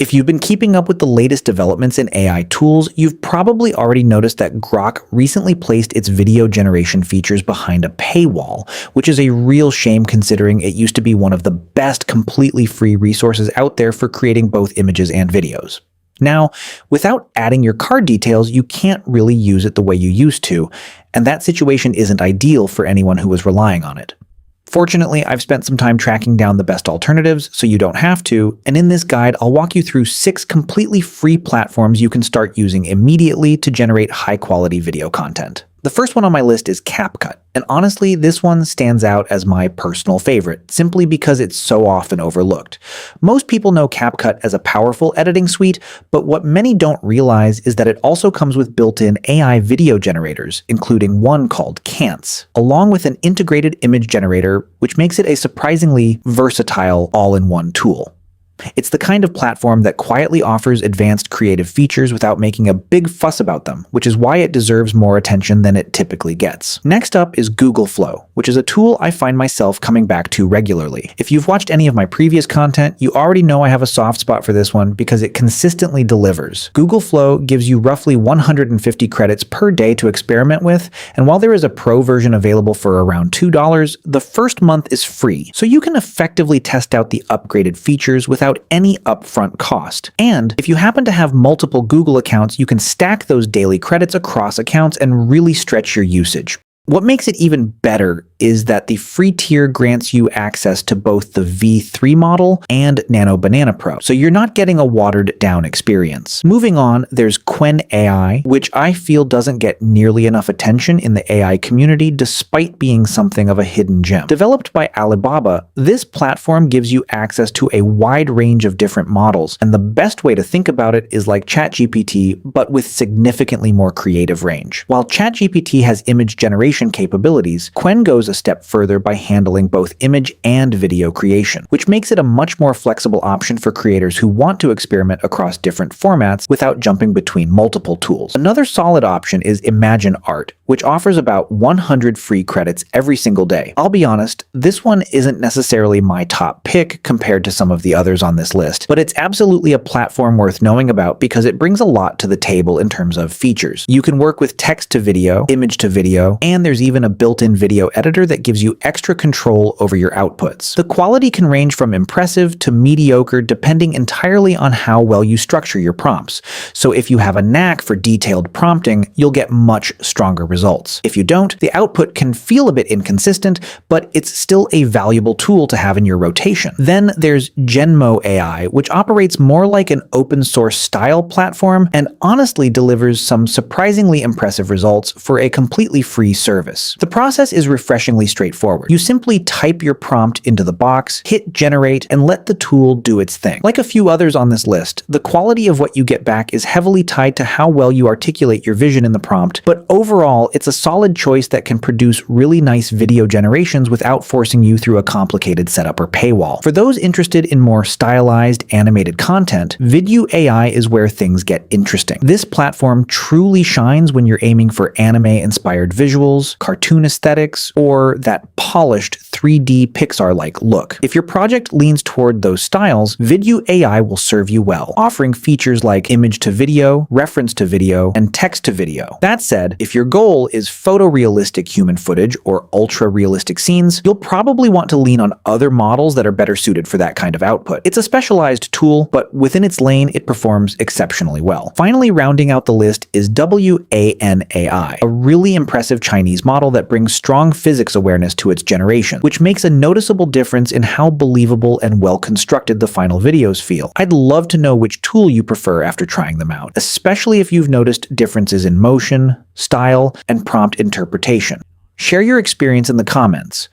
If you've been keeping up with the latest developments in AI tools, you've probably already noticed that Grok recently placed its video generation features behind a paywall, which is a real shame considering it used to be one of the best completely free resources out there for creating both images and videos. Now, without adding your card details, you can't really use it the way you used to, and that situation isn't ideal for anyone who was relying on it. Fortunately, I've spent some time tracking down the best alternatives so you don't have to, and in this guide, I'll walk you through 6 completely free platforms you can start using immediately to generate high-quality video content. The first one on my list is CapCut, and honestly, this one stands out as my personal favorite, simply because it's so often overlooked. Most people know CapCut as a powerful editing suite, but what many don't realize is that it also comes with built-in AI video generators, including one called Cance, along with an integrated image generator, which makes it a surprisingly versatile all-in-one tool. It's the kind of platform that quietly offers advanced creative features without making a big fuss about them, which is why it deserves more attention than it typically gets. Next up is Google Flow, which is a tool I find myself coming back to regularly. If you've watched any of my previous content, you already know I have a soft spot for this one because it consistently delivers. Google Flow gives you roughly 150 credits per day to experiment with, and while there is a pro version available for around $2, the first month is free, so you can effectively test out the upgraded features without any upfront cost. And if you happen to have multiple Google accounts, you can stack those daily credits across accounts and really stretch your usage. What makes it even better is that the free tier grants you access to both the V3 model and Nano Banana Pro, so you're not getting a watered-down experience. Moving on, there's Qwen AI, which I feel doesn't get nearly enough attention in the AI community despite being something of a hidden gem. Developed by Alibaba, this platform gives you access to a wide range of different models, and the best way to think about it is like ChatGPT, but with significantly more creative range. While ChatGPT has image generation capabilities, Qwen goes a step further by handling both image and video creation, which makes it a much more flexible option for creators who want to experiment across different formats without jumping between multiple tools. Another solid option is Imagine Art, which offers about 100 free credits every single day. I'll be honest, this one isn't necessarily my top pick compared to some of the others on this list, but it's absolutely a platform worth knowing about because it brings a lot to the table in terms of features. You can work with text to video, image to video, and there's even a built-in video editor that gives you extra control over your outputs. The quality can range from impressive to mediocre depending entirely on how well you structure your prompts. So if you have a knack for detailed prompting, you'll get much stronger results. If you don't, the output can feel a bit inconsistent, but it's still a valuable tool to have in your rotation. Then there's Genmo AI, which operates more like an open-source style platform and honestly delivers some surprisingly impressive results for a completely free service. The process is refreshingly straightforward. You simply type your prompt into the box, hit generate, and let the tool do its thing. Like a few others on this list, the quality of what you get back is heavily tied to how well you articulate your vision in the prompt, but overall, it's a solid choice that can produce really nice video generations without forcing you through a complicated setup or paywall. For those interested in more stylized, animated content, Vidyo AI is where things get interesting. This platform truly shines when you're aiming for anime-inspired visuals, cartoon aesthetics, or that polished 3D Pixar-like look. If your project leans toward those styles, Vidyo AI will serve you well, offering features like image to video, reference to video, and text to video. That said, if your goal is photorealistic human footage or ultra-realistic scenes, you'll probably want to lean on other models that are better suited for that kind of output. It's a specialized tool, but within its lane, it performs exceptionally well. Finally, rounding out the list is WAN AI, a really impressive Chinese model that brings strong physics awareness to its generation, which makes a noticeable difference in how believable and well-constructed the final videos feel. I'd love to know which tool you prefer after trying them out, especially if you've noticed differences in motion, style, and prompt interpretation. Share your experience in the comments.